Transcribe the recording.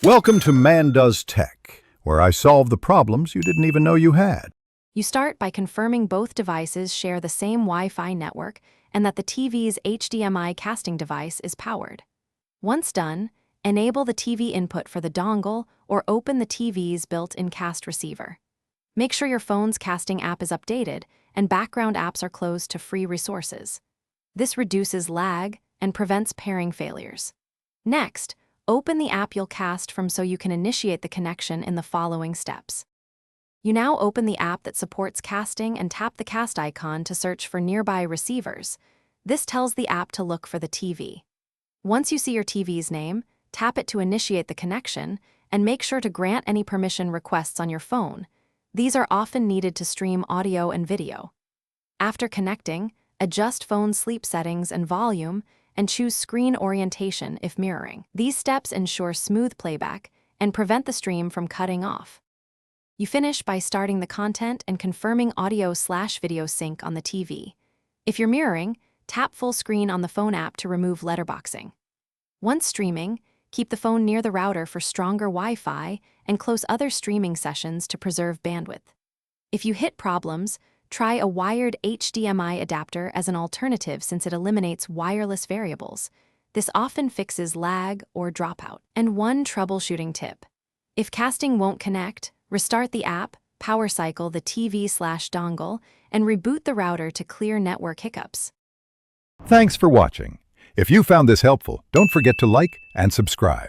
Welcome to Man Does Tech, where I solve the problems you didn't even know you had. You start by confirming both devices share the same Wi-Fi network and that the TV's HDMI casting device is powered. Once done, enable the TV input for the dongle or open the TV's built-in cast receiver. Make sure your phone's casting app is updated and background apps are closed to free resources. This reduces lag and prevents pairing failures. Next, open the app you'll cast from so you can initiate the connection in the following steps. You now open the app that supports casting and tap the cast icon to search for nearby receivers. This tells the app to look for the TV. Once you see your TV's name, tap it to initiate the connection and make sure to grant any permission requests on your phone. These are often needed to stream audio and video. After connecting, adjust phone sleep settings and volume and choose screen orientation if mirroring. These steps ensure smooth playback and prevent the stream from cutting off. You finish by starting the content and confirming audio/video sync on the TV. If you're mirroring, tap full screen on the phone app to remove letterboxing. Once streaming, keep the phone near the router for stronger Wi-Fi and close other streaming sessions to preserve bandwidth. If you hit problems, try a wired HDMI adapter as an alternative since it eliminates wireless variables. This often fixes lag or dropout. And one troubleshooting tip: if casting won't connect, restart the app, power cycle the TV/dongle, and reboot the router to clear network hiccups. Thanks for watching. If you found this helpful, don't forget to like and subscribe.